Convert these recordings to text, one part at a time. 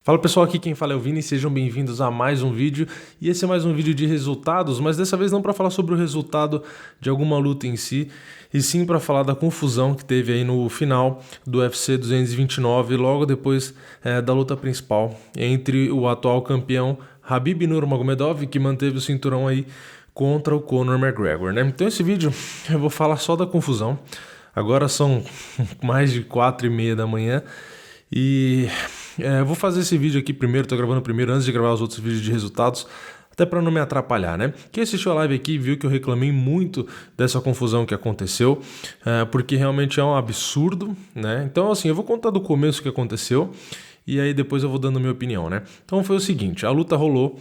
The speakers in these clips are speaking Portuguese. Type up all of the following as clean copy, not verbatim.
Fala pessoal, aqui quem fala é o Vini, sejam bem-vindos a mais um vídeo. E esse é mais um vídeo de resultados, mas dessa vez não para falar sobre o resultado de alguma luta em si, e sim para falar da confusão que teve aí no final do UFC 229, logo depois da luta principal entre o atual campeão Khabib Nurmagomedov, que manteve o cinturão aí, contra o Conor McGregor, né? Então esse vídeo eu vou falar só da confusão. Agora são mais de 4:30 da manhã e eu vou fazer esse vídeo aqui primeiro, tô gravando primeiro antes de gravar os outros vídeos de resultados, até para não me atrapalhar, né? Quem assistiu a live aqui viu que eu reclamei muito dessa confusão que aconteceu, porque realmente é um absurdo, né? Então, assim, eu vou contar do começo o que aconteceu e aí depois eu vou dando a minha opinião, né? Então foi o seguinte, a luta rolou,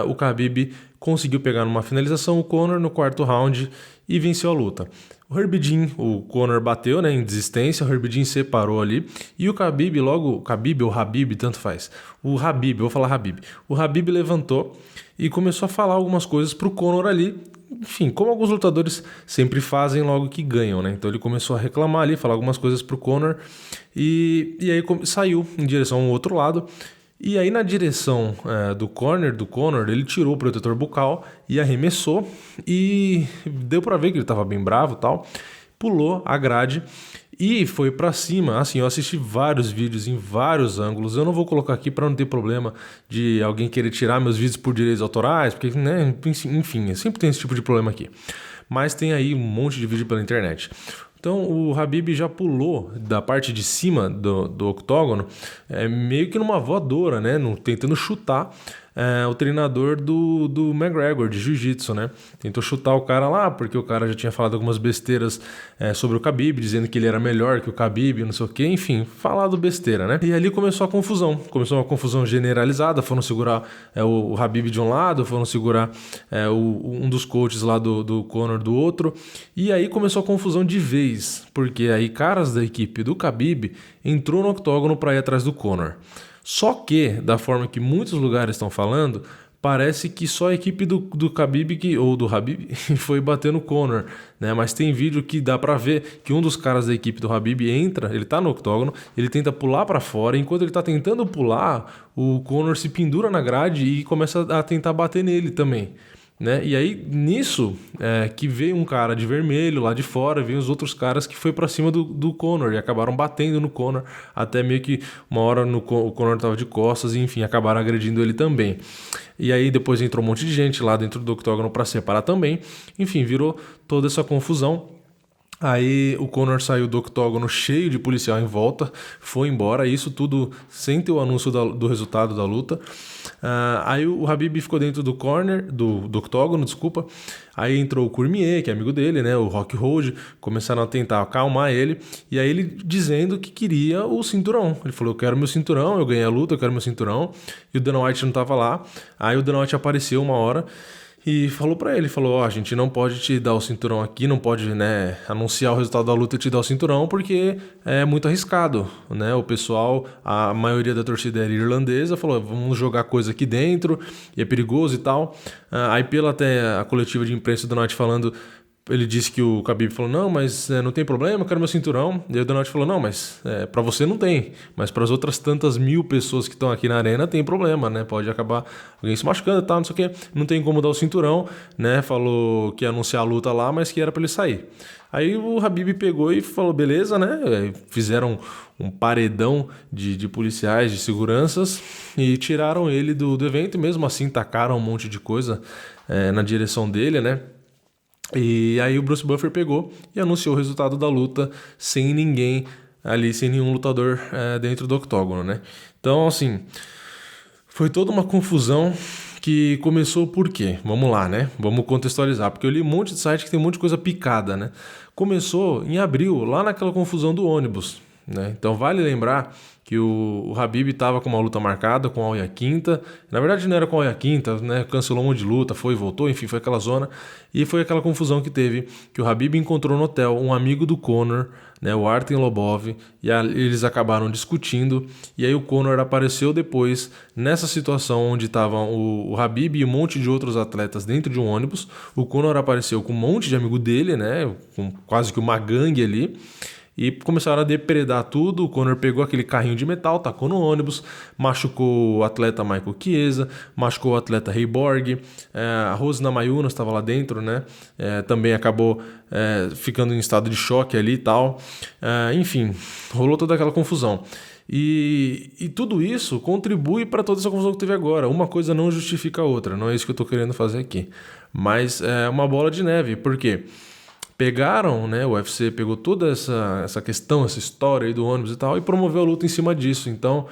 o Khabib conseguiu pegar numa finalização o Conor no quarto round e venceu a luta. O Herb Dean, o Conor bateu, né, em desistência, o Herb Dean separou ali e o Khabib logo, Khabib ou Habib, tanto faz. O Habib, vou falar Habib. O Habib levantou e começou a falar algumas coisas pro Conor ali, enfim, como alguns lutadores sempre fazem logo que ganham, né? Então ele começou a reclamar ali, falar algumas coisas pro Conor e aí saiu em direção ao outro lado. E aí na direção do Conor, ele tirou o protetor bucal e arremessou e deu pra ver que ele tava bem bravo e tal, pulou a grade e foi pra cima. Assim, eu assisti vários vídeos em vários ângulos, eu não vou colocar aqui pra não ter problema de alguém querer tirar meus vídeos por direitos autorais, porque, né, enfim, sempre tem esse tipo de problema aqui. Mas tem aí um monte de vídeo pela internet. Então o Khabib já pulou da parte de cima do octógono, meio que numa voadora, né? Tentando chutar o treinador do McGregor, de jiu-jitsu, né? Tentou chutar o cara lá, porque o cara já tinha falado algumas besteiras sobre o Khabib, dizendo que ele era melhor que o Khabib, não sei o quê, enfim, falado besteira, né? E ali começou a confusão, começou uma confusão generalizada, foram segurar o Khabib de um lado, foram segurar um dos coaches lá do Conor do outro, e aí começou a confusão de vez, porque aí caras da equipe do Khabib entrou no octógono para ir atrás do Conor. Só que, da forma que muitos lugares estão falando, parece que só a equipe do Khabib ou do Khabib foi bater no Conor, né? Mas tem vídeo que dá pra ver que um dos caras da equipe do Khabib entra, ele tá no octógono, ele tenta pular pra fora, e enquanto ele tá tentando pular, o Conor se pendura na grade e começa a tentar bater nele também, né? E aí nisso que veio um cara de vermelho lá de fora, veio os outros caras que foi pra cima do Conor e acabaram batendo no Conor, até meio que uma hora o Conor tava de costas e enfim, acabaram agredindo ele também. E aí depois entrou um monte de gente lá dentro do octógono pra separar também, enfim, virou toda essa confusão. Aí o Conor saiu do octógono cheio de policial em volta, foi embora, isso tudo sem ter o anúncio do resultado da luta. Aí o Khabib ficou dentro do octógono, desculpa. Aí entrou o Cormier, que é amigo dele, né, o Rockhold, começaram a tentar acalmar ele, e aí ele dizendo que queria o cinturão. Ele falou, eu quero meu cinturão, eu ganhei a luta, eu quero meu cinturão, e o Dana White não tava lá. Aí o Dana White apareceu uma hora e falou pra ele, falou, a gente não pode te dar o cinturão aqui, não pode, né, anunciar o resultado da luta e te dar o cinturão porque é muito arriscado, né, o pessoal, a maioria da torcida era irlandesa, falou, vamos jogar coisa aqui dentro e é perigoso e tal. Aí pela até a coletiva de imprensa do Dana White falando, ele disse que o Khabib falou, não, mas não tem problema, eu quero meu cinturão. E aí o Dana White falou, não, mas pra você não tem, mas para as outras tantas mil pessoas que estão aqui na arena tem problema, né? Pode acabar alguém se machucando e tal, não sei o quê. Não tem como dar o cinturão, né? Falou que ia anunciar a luta lá, mas que era para ele sair. Aí o Khabib pegou e falou, beleza, né? Fizeram um paredão de policiais, de seguranças e tiraram ele do evento e mesmo assim tacaram um monte de coisa na direção dele, né? E aí o Bruce Buffer pegou e anunciou o resultado da luta sem ninguém ali, sem nenhum lutador dentro do octógono, né? Então, assim, foi toda uma confusão que começou por quê? Vamos lá, né? Vamos contextualizar, porque eu li um monte de site que tem um monte de coisa picada, né? Começou em abril, lá naquela confusão do ônibus, né? Então vale lembrar que o Khabib estava com uma luta marcada com a Oya Quinta. Na verdade não era com a Oya Quinta, né? Cancelou um monte de luta, foi e voltou, enfim, foi aquela zona. E foi aquela confusão que teve, que o Khabib encontrou no hotel um amigo do Conor, né, o Artem Lobov, e eles acabaram discutindo. E aí o Conor apareceu depois nessa situação onde estavam o Khabib e um monte de outros atletas dentro de um ônibus. O Conor apareceu com um monte de amigo dele, né, com quase que uma gangue ali. e começaram a depredar tudo. O Conor pegou aquele carrinho de metal, tacou no ônibus, machucou o atleta Michael Chiesa, machucou o atleta Ray Borg, a Rose Namajunas estava lá dentro, né? Também acabou ficando em estado de choque ali e tal. Enfim, rolou toda aquela confusão. E tudo isso contribui para toda essa confusão que teve agora. Uma coisa não justifica a outra, não é isso que eu estou querendo fazer aqui. Mas é uma bola de neve, porque pegaram, né, o UFC pegou toda essa questão, essa história aí do ônibus e tal, e promoveu a luta em cima disso. Então,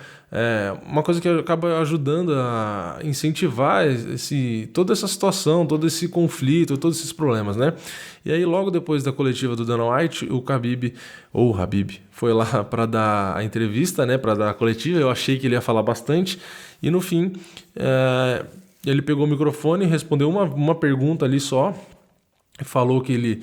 uma coisa que acaba ajudando a incentivar toda essa situação, todo esse conflito, todos esses problemas, né? E aí, logo depois da coletiva do Dana White, o Khabib, foi lá para dar a entrevista, né, para dar a coletiva. Eu achei que ele ia falar bastante, e no fim, ele pegou o microfone, respondeu uma pergunta ali só, falou que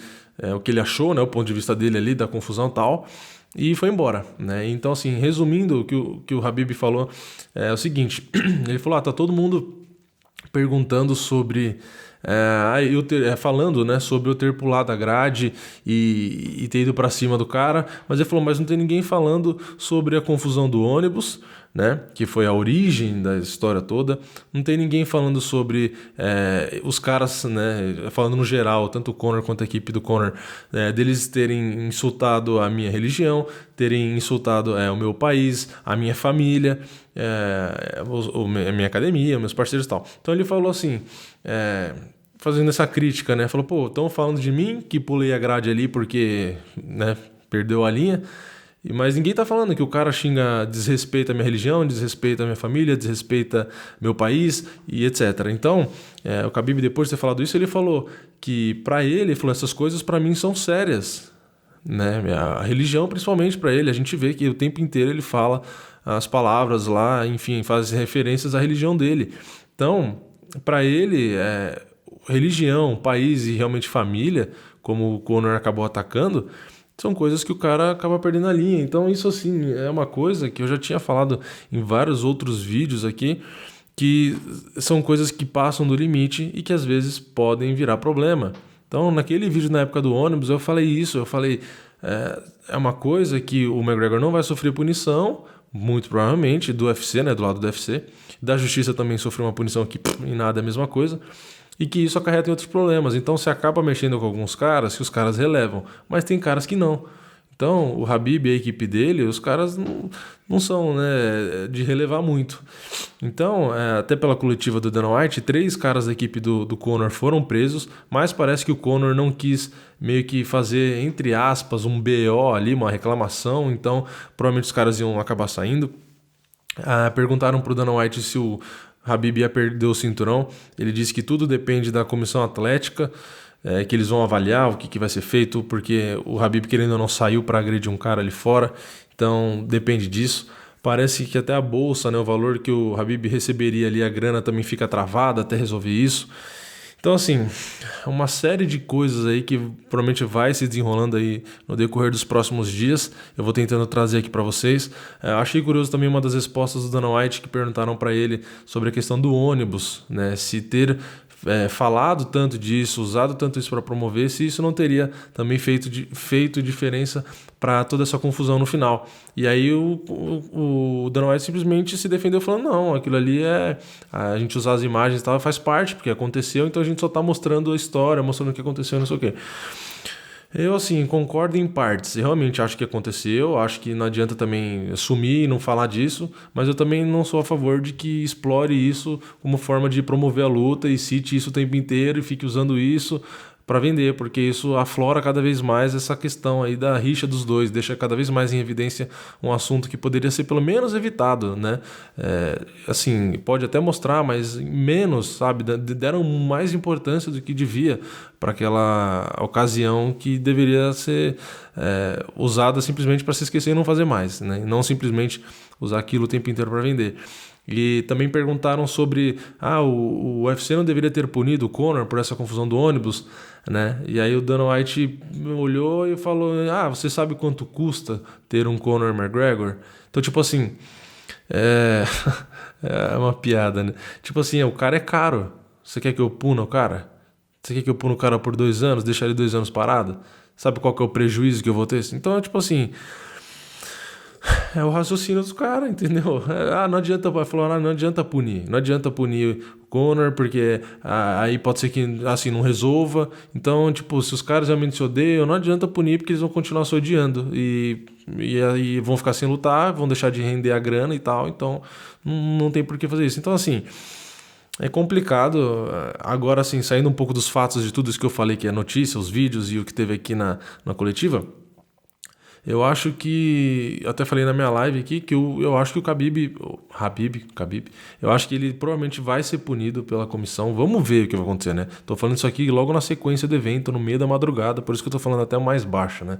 o que ele achou, né, o ponto de vista dele ali, da confusão e tal, e foi embora, né? Então, assim, resumindo, o que o Khabib falou é o seguinte: ele falou, tá todo mundo perguntando sobre... falando, né, sobre eu ter pulado a grade e ter ido pra cima do cara, mas ele falou, mas não tem ninguém falando sobre a confusão do ônibus, né, que foi a origem da história toda. Não tem ninguém falando sobre os caras, né, falando no geral, tanto o Conor quanto a equipe do Conor, deles terem insultado a minha religião, terem insultado o meu país, a minha família, a minha academia, meus parceiros e tal. Então ele falou assim, fazendo essa crítica, né, falou, pô, estão falando de mim que pulei a grade ali porque, né, perdeu a linha. Mas ninguém tá falando que o cara desrespeita a minha religião, desrespeita a minha família, desrespeita meu país e etc. Então, o Khabib, depois de ter falado isso, ele falou que pra ele, falou, essas coisas pra mim são sérias, né? A religião, principalmente pra ele, a gente vê que o tempo inteiro ele fala as palavras lá, enfim, faz referências à religião dele. Então, pra ele, religião, país e realmente família, como o Conor acabou atacando, são coisas que o cara acaba perdendo a linha. Então isso, assim, é uma coisa que eu já tinha falado em vários outros vídeos aqui, que são coisas que passam do limite e que às vezes podem virar problema. Então, naquele vídeo na época do ônibus, eu falei isso, eu falei, é uma coisa que o McGregor não vai sofrer punição, muito provavelmente, do UFC, né, do lado do UFC. Da justiça também sofreu uma punição que em nada é a mesma coisa. E que isso acarreta em outros problemas. Então você acaba mexendo com alguns caras que os caras relevam, mas tem caras que não. Então o Khabib e a equipe dele, os caras não são, né, de relevar muito. Então, até pela coletiva do Dana White, 3 caras da equipe do Conor foram presos, mas parece que o Conor não quis meio que fazer, entre aspas, um BO ali, uma reclamação, então provavelmente os caras iam acabar saindo. Perguntaram pro Dana White se o Khabib ia perder o cinturão. Ele disse que tudo depende da comissão atlética, que eles vão avaliar o que vai ser feito, porque o Khabib, querendo ou não, saiu para agredir um cara ali fora, então depende disso. Parece que até a bolsa, né, o valor que o Khabib receberia ali, a grana também fica travada até resolver isso. Então, assim, uma série de coisas aí que provavelmente vai se desenrolando aí no decorrer dos próximos dias. Eu vou tentando trazer aqui para vocês. Achei curioso também uma das respostas do Dana White, que perguntaram para ele sobre a questão do ônibus, né? Se ter falado tanto disso, usado tanto isso para promover, se isso não teria também feito diferença para toda essa confusão no final. E aí o Dana White simplesmente se defendeu falando, não, aquilo ali a gente usar as imagens e tal faz parte, porque aconteceu, então a gente só tá mostrando a história, mostrando o que aconteceu, não sei o quê. Eu, assim, concordo em partes. Eu realmente acho que aconteceu, acho que não adianta também sumir e não falar disso, mas eu também não sou a favor de que explore isso como forma de promover a luta e cite isso o tempo inteiro e fique usando isso para vender, porque isso aflora cada vez mais essa questão aí da rixa dos dois, deixa cada vez mais em evidência um assunto que poderia ser pelo menos evitado, né? Assim, pode até mostrar, mas menos, sabe? Deram mais importância do que devia para aquela ocasião que deveria ser usada simplesmente para se esquecer e não fazer mais, né? E não simplesmente usar aquilo o tempo inteiro para vender. E também perguntaram sobre o UFC não deveria ter punido o Conor por essa confusão do ônibus, né? E aí o Dana White olhou e falou, você sabe quanto custa ter um Conor McGregor? Então, tipo assim, é uma piada, né? Tipo assim, o cara é caro. Você quer que eu puna o cara? Você quer que eu puna o cara por 2 anos, deixar ele 2 anos parado? Sabe qual que é o prejuízo que eu vou ter? Então, tipo assim, é o raciocínio dos caras, entendeu? Não adianta, falou, não adianta punir. Não adianta punir o Conor, porque aí pode ser que, assim, não resolva. Então, tipo, se os caras realmente se odeiam, não adianta punir, porque eles vão continuar se odiando. E aí vão ficar sem lutar, vão deixar de render a grana e tal. Então, não tem por que fazer isso. Então, assim, é complicado. Agora, assim, saindo um pouco dos fatos de tudo isso que eu falei, que é notícia, os vídeos e o que teve aqui na coletiva. Eu acho que. Eu até falei na minha live aqui que eu acho que o Khabib. Eu acho que ele provavelmente vai ser punido pela comissão. Vamos ver o que vai acontecer, né? Tô falando isso aqui logo na sequência do evento, no meio da madrugada, por isso que eu tô falando até mais baixo, né?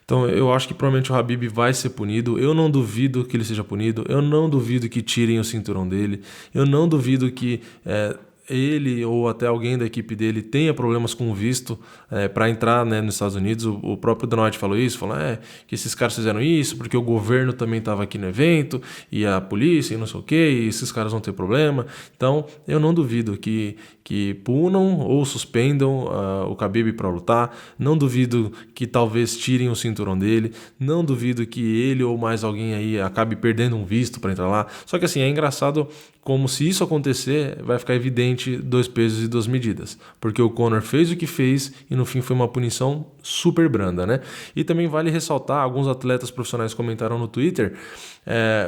Então eu acho que provavelmente o Khabib vai ser punido. Eu não duvido que ele seja punido. Eu não duvido que tirem o cinturão dele. Eu não duvido que. Ele ou até alguém da equipe dele tenha problemas com o visto para entrar, né, nos Estados Unidos. O próprio Dana White falou isso, falou que esses caras fizeram isso porque o governo também estava aqui no evento e a polícia e não sei o que, e esses caras vão ter problema. Então eu não duvido que punam ou suspendam o Khabib para lutar. Não duvido que talvez tirem o cinturão dele. Não duvido que ele ou mais alguém aí acabe perdendo um visto para entrar lá. Só que assim, é engraçado como se isso acontecer, vai ficar evidente 2 pesos e 2 medidas. Porque o Conor fez o que fez e no fim foi uma punição super branda, né? E também vale ressaltar, alguns atletas profissionais comentaram no Twitter,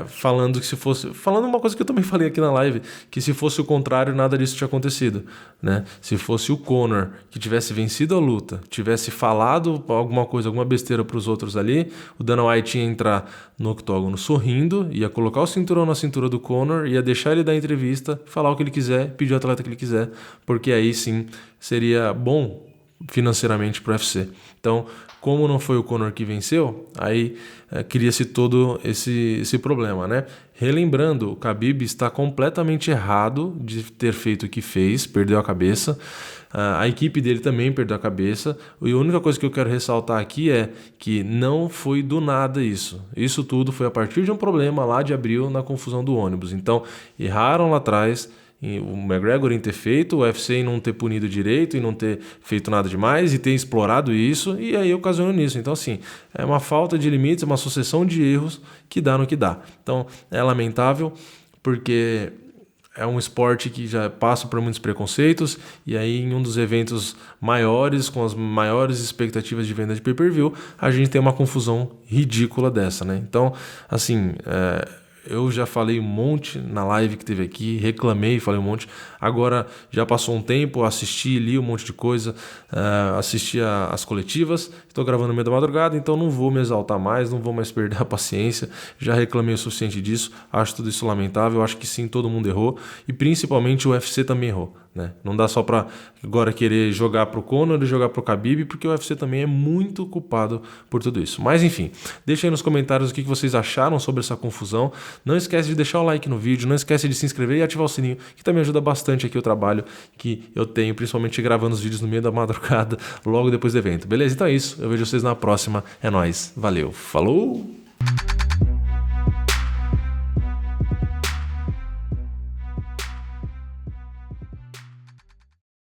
falando que se fosse... Falando uma coisa que eu também falei aqui na live, que se fosse o contrário, nada disso tinha acontecido, né? Se fosse o Conor que tivesse vencido a luta, tivesse falado alguma coisa, alguma besteira para os outros ali, o Dana White ia entrar no octógono sorrindo, ia colocar o cinturão na cintura do Conor, ia deixar ele dar entrevista, falar o que ele quiser, pedir o atleta que ele quiser, porque aí sim seria bom financeiramente para o UFC. Então, como não foi o Conor que venceu, aí cria-se todo esse problema, né? Relembrando, o Khabib está completamente errado de ter feito o que fez, perdeu a cabeça. A equipe dele também perdeu a cabeça. E a única coisa que eu quero ressaltar aqui é que não foi do nada isso. Isso tudo foi a partir de um problema lá de abril na confusão do ônibus. Então, erraram lá atrás. O McGregor em ter feito, o UFC em não ter punido direito, e não ter feito nada demais, e ter explorado isso, e aí ocasionou nisso. Então, assim, é uma falta de limites, uma sucessão de erros que dá no que dá. Então, é lamentável, porque é um esporte que já passa por muitos preconceitos, e aí em um dos eventos maiores, com as maiores expectativas de venda de pay-per-view, a gente tem uma confusão ridícula dessa, né? Então, assim, eu já falei um monte na live que teve aqui, reclamei, falei um monte. Agora já passou um tempo, assisti, li um monte de coisa, assisti as coletivas. Estou gravando no meio da madrugada, então não vou me exaltar mais, não vou mais perder a paciência. Já reclamei o suficiente disso, acho tudo isso lamentável. Acho que sim, todo mundo errou e principalmente o UFC também errou, né? Não dá só para agora querer jogar pro Conor e jogar pro Khabib, porque o UFC também é muito culpado por tudo isso. Mas enfim, deixa aí nos comentários o que vocês acharam sobre essa confusão. Não esquece de deixar o like no vídeo, não esquece de se inscrever e ativar o sininho, que também ajuda bastante aqui o trabalho que eu tenho, principalmente gravando os vídeos no meio da madrugada, logo depois do evento. Beleza? Então é isso, eu vejo vocês na próxima. É nóis, valeu, falou!